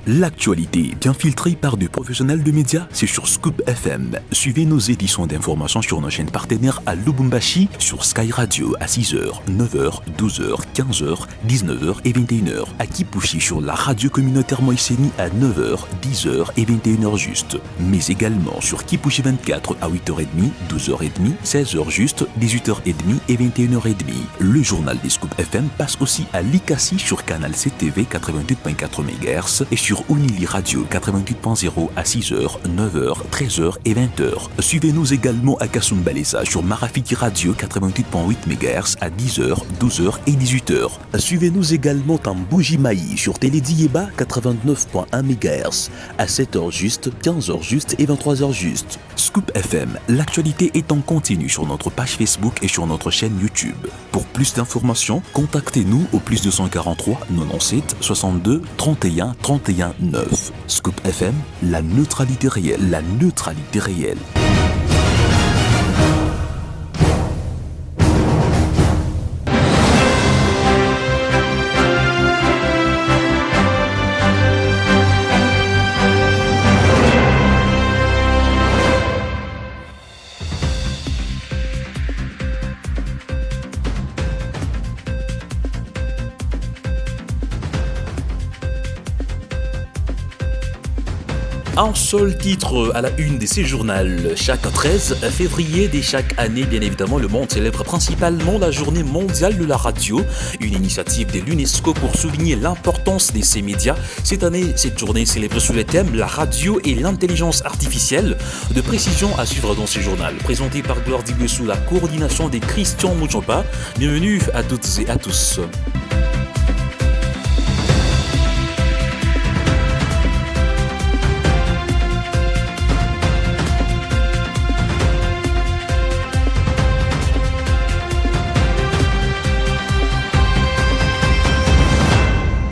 L'actualité, bien filtrée par des professionnels de médias, c'est sur Scoop FM. Suivez nos éditions d'information sur nos chaînes partenaires à Lubumbashi, sur Sky Radio à 6h, 9h, 12h, 15h, 19h et 21h. À Kipushi sur la radio communautaire Moïseni à 9h, 10h et 21h juste. Mais également sur Kipushi 24 à 8h30, 12h30, 16h juste, 18h30 et 21h30. Le journal des Scoop FM passe aussi à Likasi sur Canal CTV 88.4 MHz et sur Unili Radio 88.0 à 6h, 9h, 13h et 20h. Suivez-nous également à Kasumbalesa sur Marafiki Radio 88.8 MHz à 10h, 12h et 18h. Suivez-nous également en Bougimaï sur Télédiéba 89.1 MHz à 7h juste, 15h juste et 23h juste. Scoop FM, l'actualité est en continu sur notre page Facebook et sur notre chaîne YouTube. Pour plus d'informations, contactez-nous au +243 97 62 31 31 9. Scoop FM, la neutralité réelle, la neutralité réelle. Un seul titre à la une de ces journaux. Chaque 13 février de chaque année, bien évidemment, le monde célèbre principalement la journée mondiale de la radio, une initiative de l'UNESCO pour souligner l'importance de ces médias. Cette année, cette journée est célébrée sous le thème la radio et l'intelligence artificielle. De précision à suivre dans ce journal. Présenté par Gloire Dibé sous la coordination de Christian Moujomba. Bienvenue à toutes et à tous.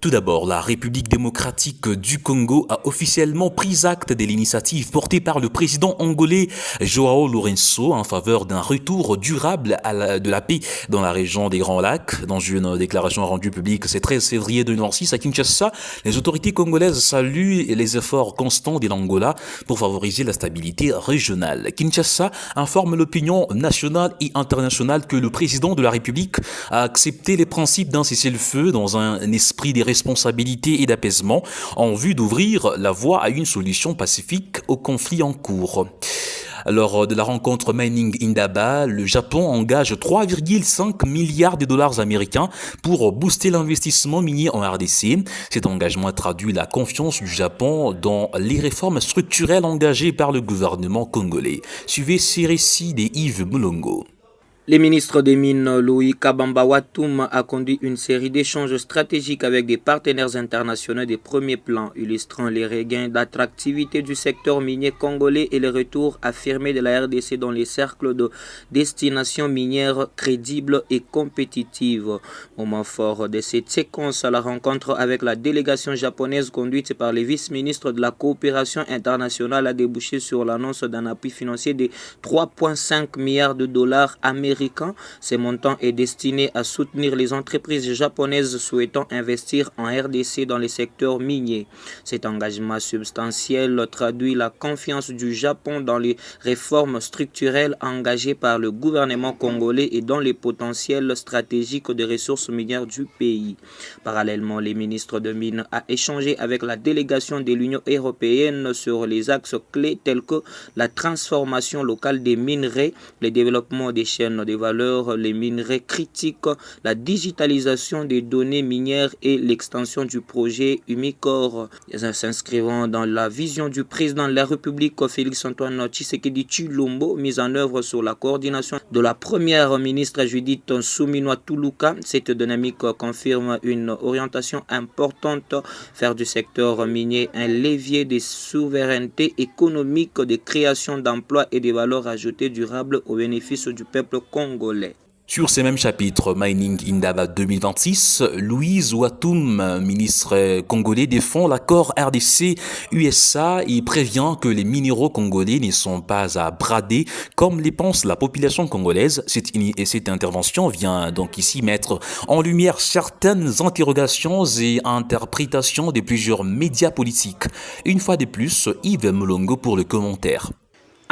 Tout d'abord, la République démocratique du Congo a officiellement pris acte de l'initiative portée par le président angolais Joao Lourenço en faveur d'un retour durable de la paix dans la région des Grands Lacs. Dans une déclaration rendue publique ce 13 février 2006 à Kinshasa, les autorités congolaises saluent les efforts constants de l'Angola pour favoriser la stabilité régionale. Kinshasa informe l'opinion nationale et internationale que le président de la République a accepté les principes d'un cessez-le-feu dans un esprit de responsabilité et d'apaisement en vue d'ouvrir la voie à une solution pacifique au conflit en cours. Lors de la rencontre Mining Indaba, le Japon engage 3,5 milliards de dollars américains pour booster l'investissement minier en RDC. Cet engagement traduit la confiance du Japon dans les réformes structurelles engagées par le gouvernement congolais. Suivez ces récits de Yves Moulongo. Le ministre des Mines, Louis Kabamba Watoum, a conduit une série d'échanges stratégiques avec des partenaires internationaux de premier plan, illustrant les regains d'attractivité du secteur minier congolais et le retour affirmé de la RDC dans les cercles de destination minière crédible et compétitive. Moment fort de cette séquence, la rencontre avec la délégation japonaise conduite par le vice-ministre de la coopération internationale a débouché sur l'annonce d'un appui financier de 3,5 milliards de dollars américains. Ce montant est destiné à soutenir les entreprises japonaises souhaitant investir en RDC dans les secteurs miniers. Cet engagement substantiel traduit la confiance du Japon dans les réformes structurelles engagées par le gouvernement congolais et dans les potentiels stratégiques des ressources minières du pays. Parallèlement, le ministre de Mines a échangé avec la délégation de l'Union européenne sur les axes clés tels que la transformation locale des minerais, le développement des chaînes des valeurs, les minerais critiques, la digitalisation des données minières et l'extension du projet Umicore. S'inscrivant dans la vision du président de la République, Félix-Antoine Tshisekedi Tshilombo, mise en œuvre sur la coordination de la première ministre Judith Suminwa Tuluka, cette dynamique confirme une orientation importante, faire du secteur minier un levier de souveraineté économique, de création d'emplois et de valeurs ajoutées durables au bénéfice du peuple congolais. Sur ces mêmes chapitres, Mining Indaba 2026, Louise Ouatoum, ministre congolais, défend l'accord RDC-USA et prévient que les minéraux congolais ne sont pas à brader comme les pense la population congolaise. Cette intervention vient donc ici mettre en lumière certaines interrogations et interprétations de plusieurs médias politiques. Une fois de plus, Yves Molongo pour le commentaire.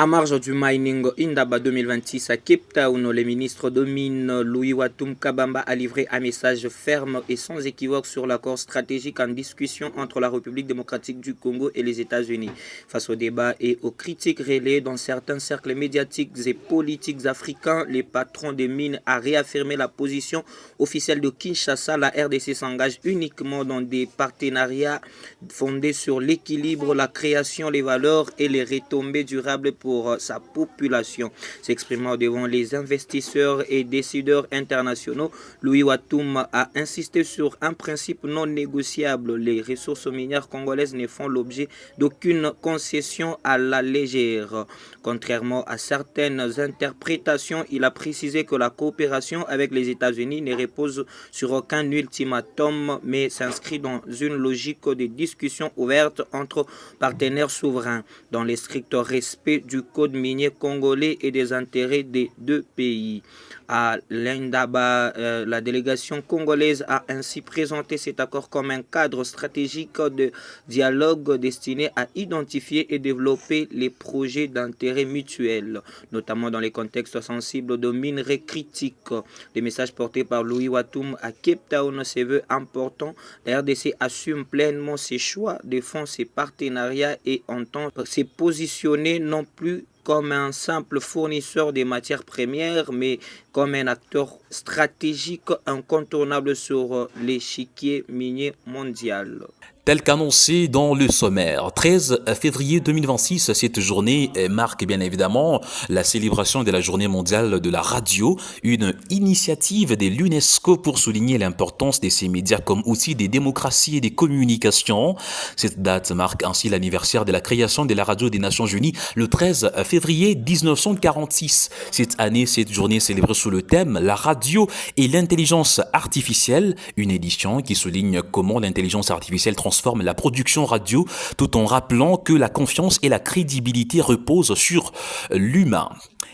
À marge du Mining Indaba 2026 à Cape Town, le ministre de Mines Louis Ouatoum Kabamba a livré un message ferme et sans équivoque sur l'accord stratégique en discussion entre la République démocratique du Congo et les États-Unis. Face au débat et aux critiques relayées dans certains cercles médiatiques et politiques africains, les patrons des mines a réaffirmé la position officielle de Kinshasa. La RDC s'engage uniquement dans des partenariats fondés sur l'équilibre, la création, les valeurs et les retombées durables pour sa population. S'exprimant devant les investisseurs et décideurs internationaux, Louis Ouatoum a insisté sur un principe non négociable. Les ressources minières congolaises ne font l'objet d'aucune concession à la légère. Contrairement à certaines interprétations, il a précisé que la coopération avec les États-Unis ne repose sur aucun ultimatum, mais s'inscrit dans une logique de discussion ouverte entre partenaires souverains, dans le strict respect du code minier congolais et des intérêts des deux pays. À l'Indaba, la délégation congolaise a ainsi présenté cet accord comme un cadre stratégique de dialogue destiné à identifier et développer les projets d'intérêt mutuel, notamment dans les contextes sensibles de minerais critiques. Les messages portés par Louis Ouatoum à Cape Town se veut important. La RDC assume pleinement ses choix, défend ses partenariats et entend se positionner non plus comme un simple fournisseur des matières premières, mais comme un acteur stratégique incontournable sur l'échiquier minier mondial. Tel qu'annoncé dans le sommaire, 13 février 2026, cette journée marque bien évidemment la célébration de la journée mondiale de la radio, une initiative de l'UNESCO pour souligner l'importance de ces médias comme outil des démocraties et des communications. Cette date marque ainsi l'anniversaire de la création de la radio des Nations Unies le 13 février 1946. Cette année, cette journée célébrée sous le thème « La radio et l'intelligence artificielle », une édition qui souligne comment l'intelligence artificielle transforme la production radio tout en rappelant que la confiance et la crédibilité reposent sur l'humain.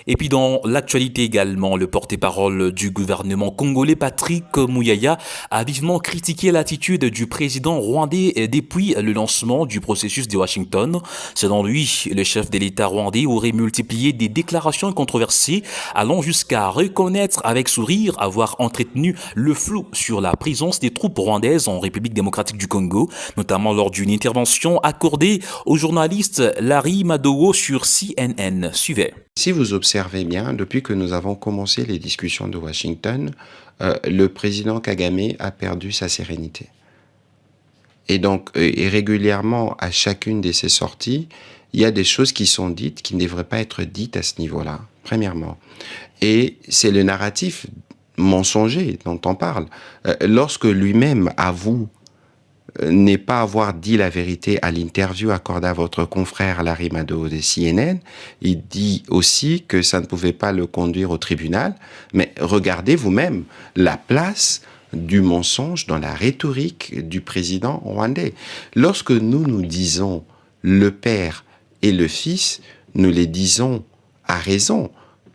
Et puis dans l'actualité également, le porte-parole du gouvernement congolais Patrick Muyaya a vivement critiqué l'attitude du président rwandais depuis le lancement du processus de Washington. Selon lui, le chef de l'État rwandais aurait multiplié des déclarations controversées allant jusqu'à reconnaître avec sourire avoir entretenu le flou sur la présence des troupes rwandaises en République démocratique du Congo, notamment lors d'une intervention accordée au journaliste Larry Madowo sur CNN. Suivez. Si vous observez bien, depuis que nous avons commencé les discussions de Washington, le président Kagame a perdu sa sérénité. Et donc, et régulièrement, à chacune de ses sorties, il y a des choses qui sont dites qui ne devraient pas être dites à ce niveau-là, premièrement. Et c'est le narratif mensonger dont on parle. Lorsque lui-même avoue n'est pas avoir dit la vérité à l'interview accordée à votre confrère Larry Madowo de CNN. Il dit aussi que ça ne pouvait pas le conduire au tribunal. Mais regardez vous-même la place du mensonge dans la rhétorique du président rwandais. Lorsque nous disons le père et le fils, nous les disons à raison.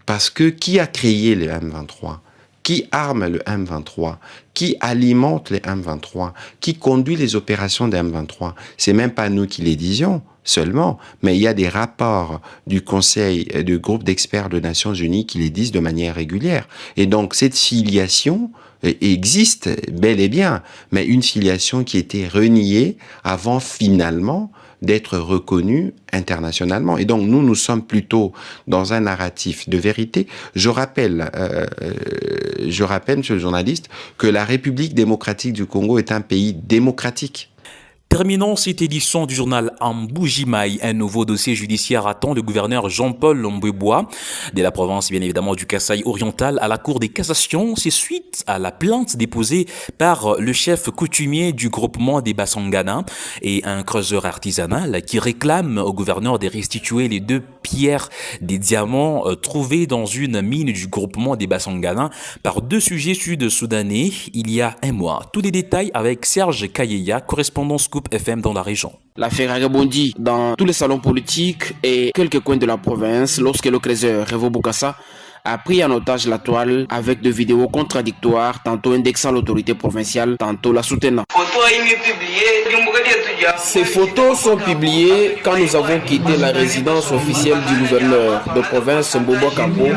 Parce que qui a créé le M23 ? Qui arme le M23? Qui alimente les M23? Qui conduit les opérations des M23? C'est même pas nous qui les disions seulement, mais il y a des rapports du Conseil, du groupe d'experts des Nations Unies qui les disent de manière régulière. Et donc cette filiation existe bel et bien, mais une filiation qui était reniée avant finalement d'être reconnue internationalement. Et donc, nous sommes plutôt dans un narratif de vérité. Je rappelle, monsieur le journaliste, que la République démocratique du Congo est un pays démocratique. Terminons cette édition du journal Ambujimai. Un nouveau dossier judiciaire attend le gouverneur Jean-Paul Lombebois de la province, bien évidemment, du Kasaï oriental à la Cour des cassations. C'est suite à la plainte déposée par le chef coutumier du groupement des Bassangana et un creuseur artisanal qui réclame au gouverneur de restituer les 2 pierres, des diamants trouvés dans une mine du groupement des Bassangana par deux sujets sud-soudanais il y a un mois. Tous les détails avec Serge Kayeya, correspondant Scoop FM dans la région. L'affaire a rebondi dans tous les salons politiques et quelques coins de la province lorsque le créateur Revo Bokassa a pris en otage la toile avec des vidéos contradictoires, tantôt indexant l'autorité provinciale, tantôt la soutenant. Ces photos sont publiées quand nous avons quitté la résidence officielle du gouverneur de province Mbobo Kampo,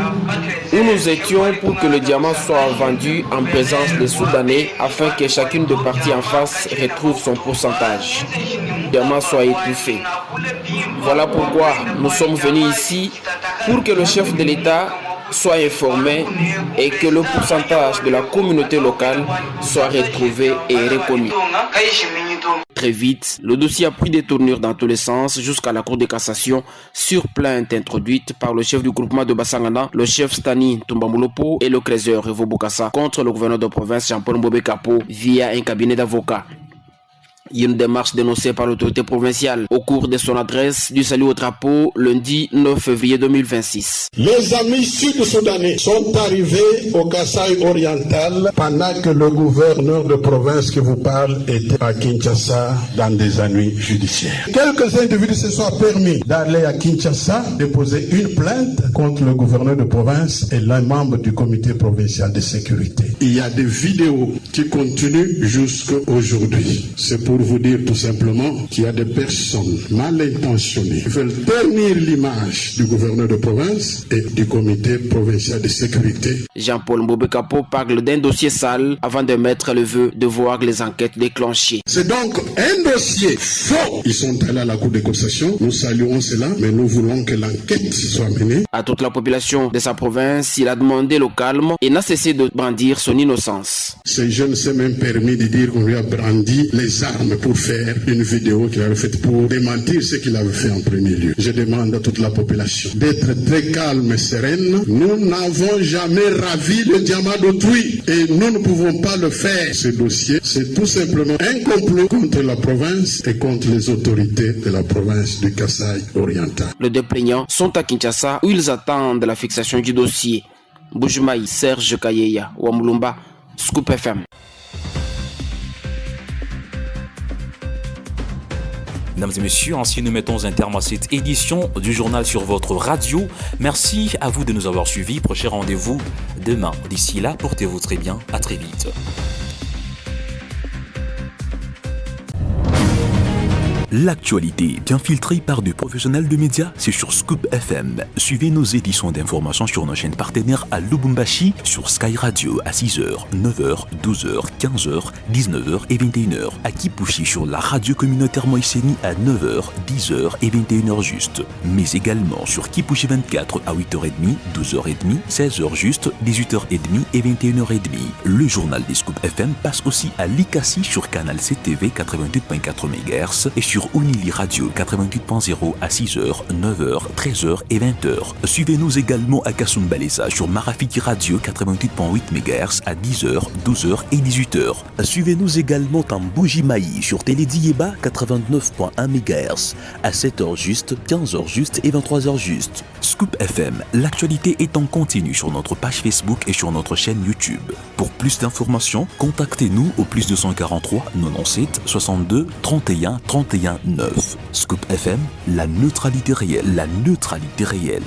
où nous étions pour que le diamant soit vendu en présence des Soudanais afin que chacune des parties en face retrouve son pourcentage. Le diamant soit étouffé. Voilà pourquoi nous sommes venus ici pour que le chef de l'État soit informé et que le pourcentage de la communauté locale soit retrouvé et reconnu. Très vite, le dossier a pris des tournures dans tous les sens jusqu'à la Cour de cassation sur plainte introduite par le chef du groupement de Bassangana, le chef Stani Tumbamoulopo et le créateur Revo Bokassa contre le gouverneur de province Jean-Paul Mbobé Kapo via un cabinet d'avocats. Une démarche dénoncée par l'autorité provinciale au cours de son adresse du salut au drapeau lundi 9 février 2026. Les amis sud-soudanais sont arrivés au Kasaï oriental pendant que le gouverneur de province qui vous parle était à Kinshasa dans des ennuis judiciaires. Quelques individus se sont permis d'aller à Kinshasa déposer une plainte contre le gouverneur de province et l'un membre du comité provincial de sécurité. Il y a des vidéos qui continuent jusqu'à aujourd'hui. C'est pour vous dire tout simplement qu'il y a des personnes mal intentionnées qui veulent ternir l'image du gouverneur de province et du comité provincial de sécurité. Jean-Paul Mbobé Kapo parle d'un dossier sale avant de mettre le vœu de voir les enquêtes déclenchées. C'est donc un dossier faux. Ils sont allés à la Cour de cassation. Nous saluons cela, mais nous voulons que l'enquête soit menée. À toute la population de sa province, il a demandé le calme et n'a cessé de brandir son innocence. Ce jeune s'est même permis de dire qu'on lui a brandi les armes pour faire une vidéo qu'il avait faite pour démentir ce qu'il avait fait en premier lieu. Je demande à toute la population d'être très calme et sereine. Nous n'avons jamais ravi le diamant d'autrui et nous ne pouvons pas le faire. Ce dossier, c'est tout simplement un complot contre la province et contre les autorités de la province du Kasaï oriental. Les deux plaignants sont à Kinshasa où ils attendent la fixation du dossier. Bujumaï, Serge Kayeya, Wamulumba, Scoop FM. Mesdames et messieurs, ainsi nous mettons un terme à cette édition du journal sur votre radio. Merci à vous de nous avoir suivis. Prochain rendez-vous demain. D'ici là, portez-vous très bien. À très vite. L'actualité bien filtrée par des professionnels de médias, c'est sur Scoop FM. Suivez nos éditions d'information sur nos chaînes partenaires à Lubumbashi, sur Sky Radio à 6h, 9h, 12h, 15h, 19h et 21h. À Kipushi sur la radio communautaire Moïseni à 9h, 10h et 21h juste. Mais également sur Kipushi 24 à 8h30, 12h30, 16h juste, 18h30 et 21h30. Le journal des Scoop FM passe aussi à Likasi sur Canal CTV 88.4 MHz et sur Unili Radio 88.0 à 6h, 9h, 13h et 20h. Suivez-nous également à Kasumbalesa sur Marafiti Radio 88.8 MHz à 10h, 12h et 18h. Suivez-nous également en Bujimaï sur Télédiéba 89.1 MHz à 7h juste, 15h juste et 23h juste. Scoop FM, l'actualité est en continu sur notre page Facebook et sur notre chaîne YouTube. Pour plus d'informations, contactez-nous au +243 97 62 31 31 9. Scoop FM, la neutralité réelle.